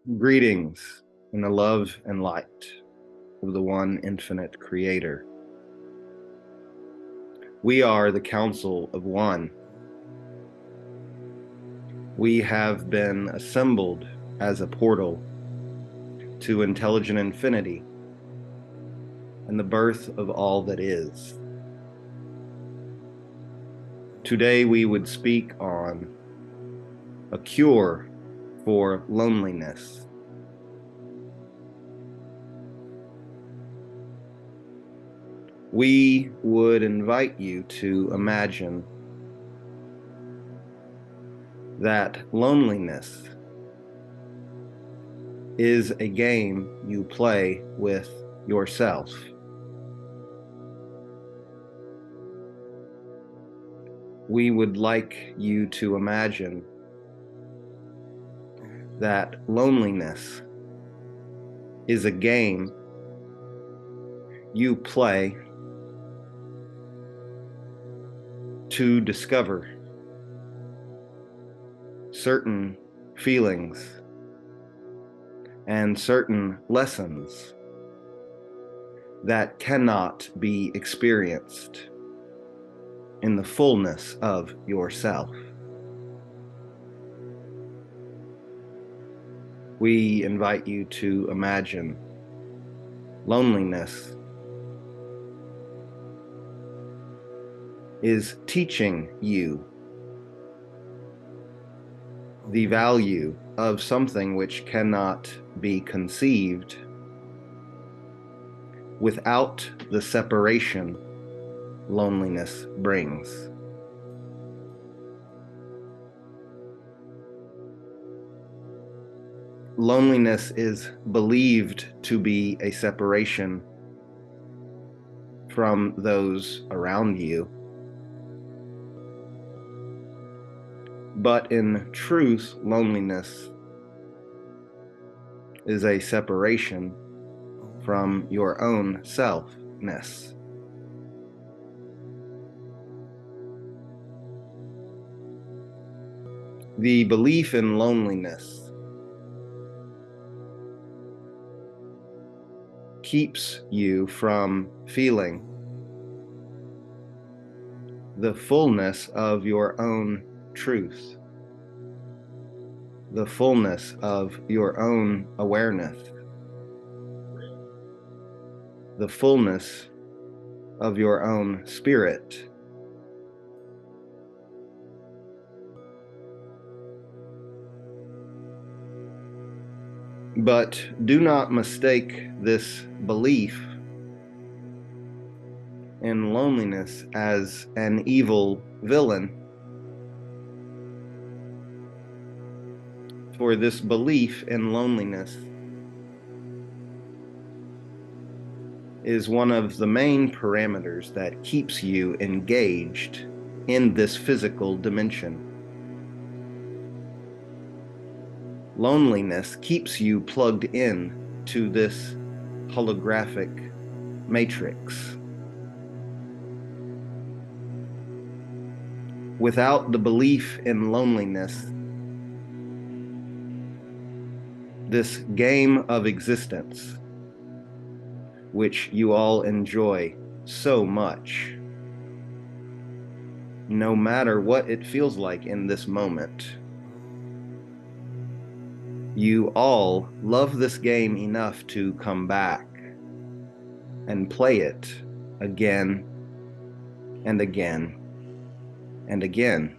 Greetings in the love and light of the one infinite creator. We are the council of one. We have been assembled as a portal to intelligent infinity and the birth of all that is. Today we would speak on a cure for loneliness. We would invite you to imagine that loneliness is a game you play with yourself. We would like you to imagine that loneliness is a game you play to discover certain feelings and certain lessons that cannot be experienced in the fullness of yourself. We invite you to imagine loneliness is teaching you the value of something which cannot be conceived without the separation loneliness brings. Loneliness is believed to be a separation from those around you. But in truth, loneliness is a separation from your own selfness. The belief in loneliness keeps you from feeling the fullness of your own truth, the fullness of your own awareness, the fullness of your own spirit. But do not mistake this belief in loneliness as an evil villain. For this belief in loneliness is one of the main parameters that keeps you engaged in this physical dimension. Loneliness keeps you plugged in to this holographic matrix. Without the belief in loneliness, this game of existence, which you all enjoy so much, no matter what it feels like in this moment, you all love this game enough to come back and play it again and again and again.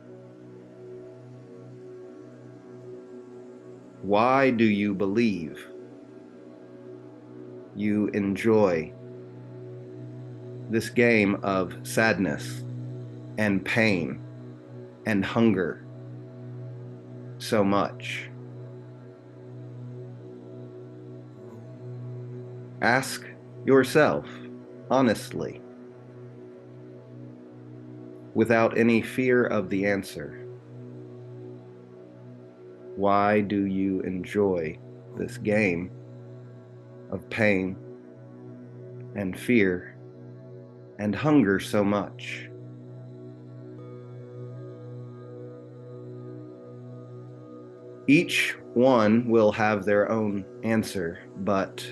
Why do you believe you enjoy this game of sadness and pain and hunger so much? Ask yourself honestly, without any fear of the answer. Why do you enjoy this game of pain and fear and hunger so much? Each one will have their own answer, but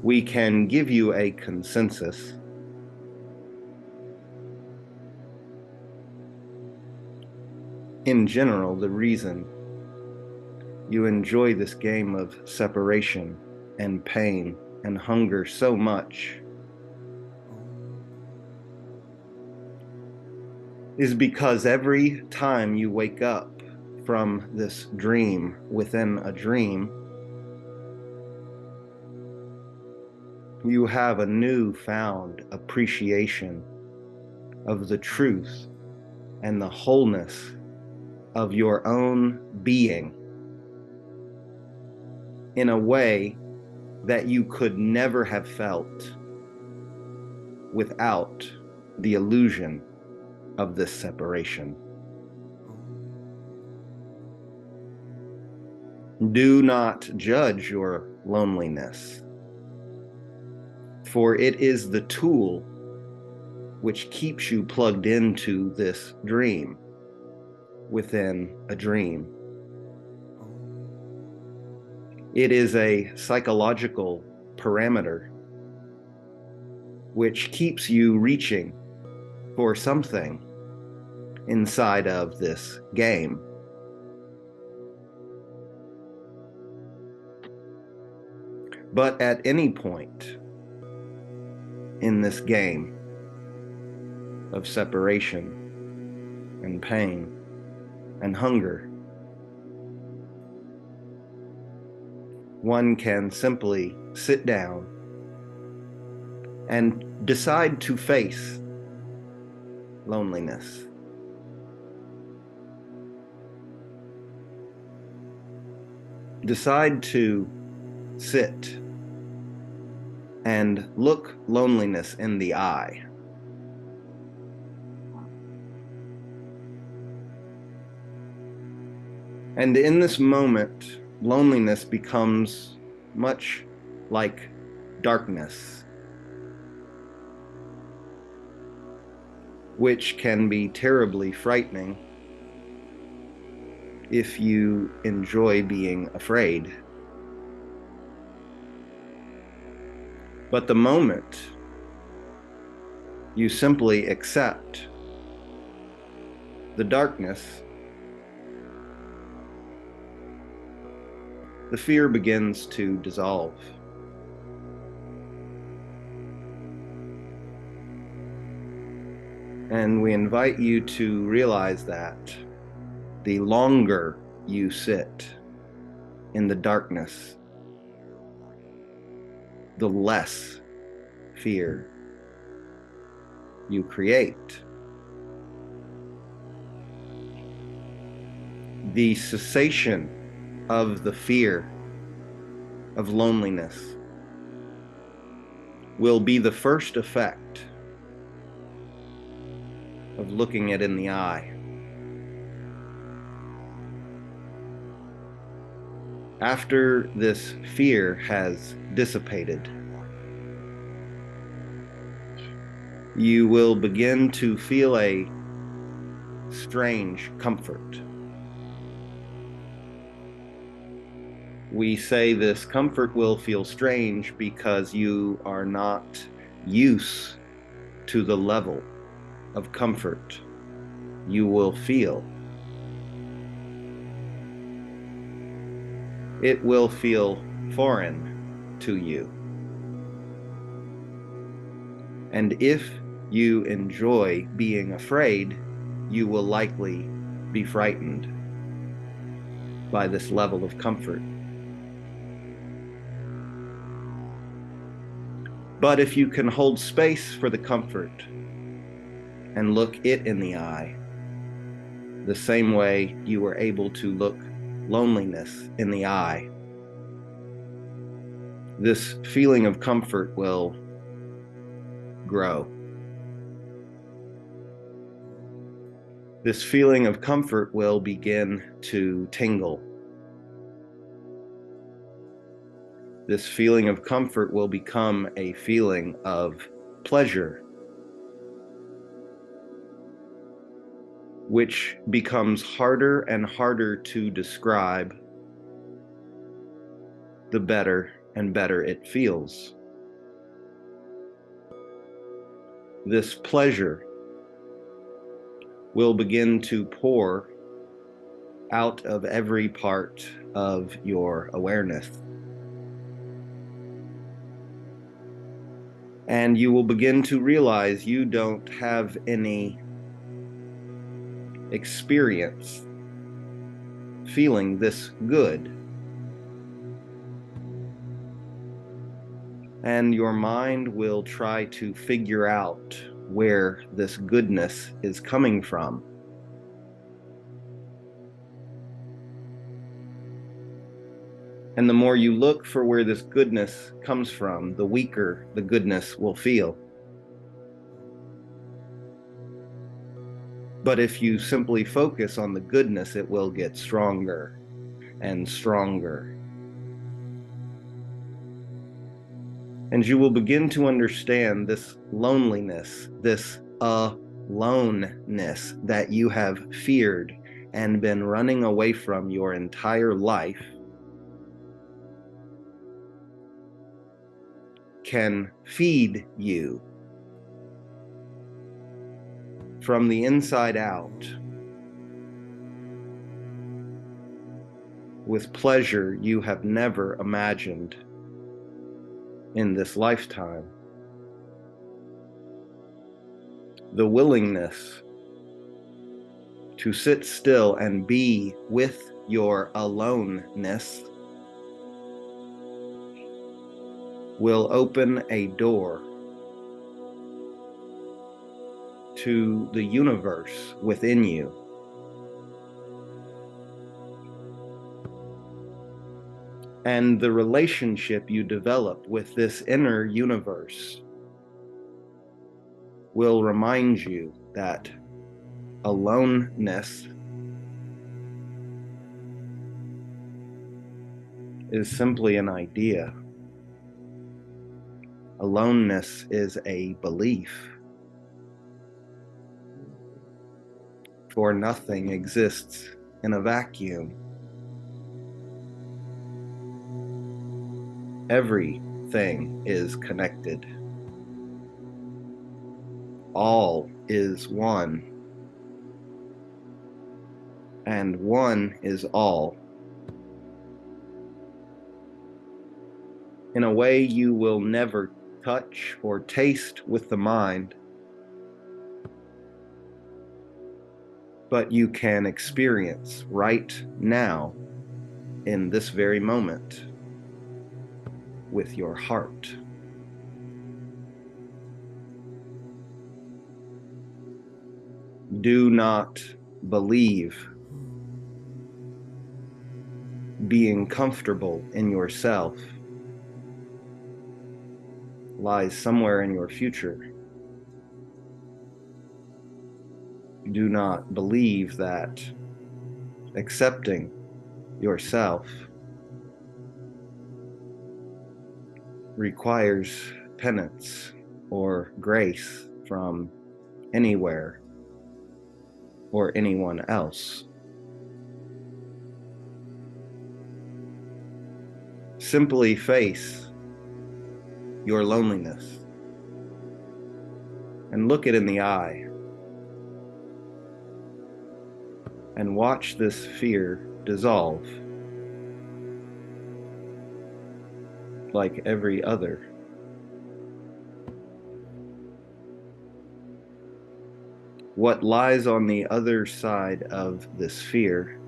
we can give you a consensus. In general, the reason you enjoy this game of separation and pain and hunger so much is because every time you wake up from this dream within a dream, you have a newfound appreciation of the truth and the wholeness of your own being in a way that you could never have felt without the illusion of this separation. Do not judge your loneliness, for it is the tool which keeps you plugged into this dream within a dream. It is a psychological parameter which keeps you reaching for something inside of this game. But at any point in this game of separation and pain and hunger, one can simply sit down and decide to face loneliness. Decide to sit and look loneliness in the eye. And in this moment, loneliness becomes much like darkness, which can be terribly frightening if you enjoy being afraid. But the moment you simply accept the darkness, the fear begins to dissolve. And we invite you to realize that the longer you sit in the darkness, the less fear you create. The cessation of the fear of loneliness will be the first effect of looking it in the eye. After this fear has dissipated, you will begin to feel a strange comfort. We say this comfort will feel strange because you are not used to the level of comfort you will feel. It will feel foreign to you. And if you enjoy being afraid, you will likely be frightened by this level of comfort. But if you can hold space for the comfort and look it in the eye, the same way you were able to look loneliness in the eye, this feeling of comfort will grow. This feeling of comfort will begin to tingle. This feeling of comfort will become a feeling of pleasure, which becomes harder and harder to describe the better and better it feels. This pleasure will begin to pour out of every part of your awareness. And you will begin to realize you don't have any experience feeling this good. And your mind will try to figure out where this goodness is coming from. And the more you look for where this goodness comes from, the weaker the goodness will feel. But if you simply focus on the goodness, it will get stronger and stronger. And you will begin to understand this loneliness, this aloneness that you have feared and been running away from your entire life can feed you from the inside out with pleasure you have never imagined in this lifetime. The willingness to sit still and be with your aloneness will open a door to the universe within you. And the relationship you develop with this inner universe will remind you that aloneness is simply an idea. Aloneness is a belief. For nothing exists in a vacuum. Everything is connected. All is one. And one is all. In a way you will never touch or taste with the mind, but you can experience right now in this very moment with your heart. Do not believe being comfortable in yourself lies somewhere in your future. Do not believe that accepting yourself requires penance or grace from anywhere or anyone else. Simply face your loneliness and look it in the eye and watch this fear dissolve like every other. What lies on the other side of this fear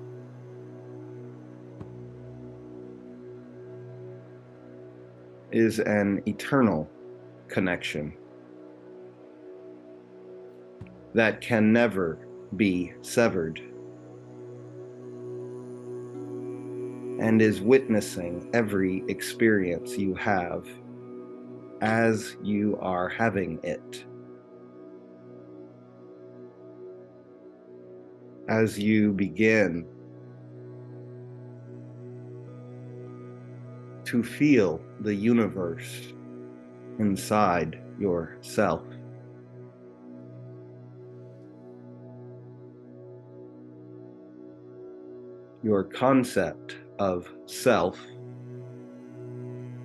is an eternal connection that can never be severed and is witnessing every experience you have as you are having it. As you begin to feel the universe inside yourself. Your concept of self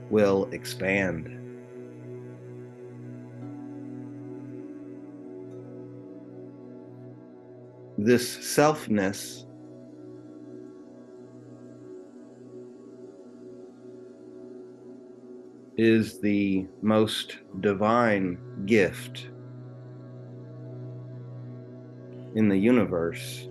will expand. This selfness is the most divine gift in the universe.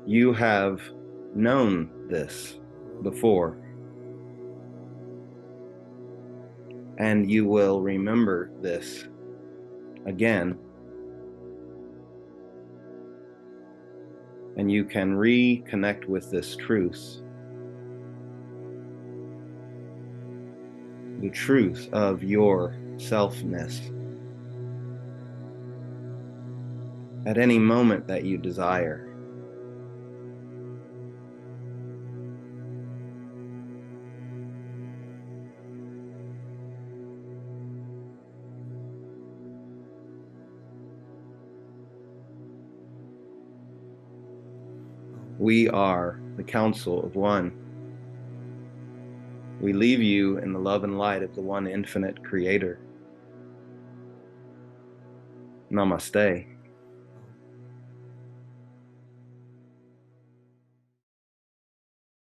You have known this before, and you will remember this again, and you can reconnect with this truth, the truth of your selfness, at any moment that you desire. We are the Council of One. We leave you in the love and light of the one infinite Creator. Namaste.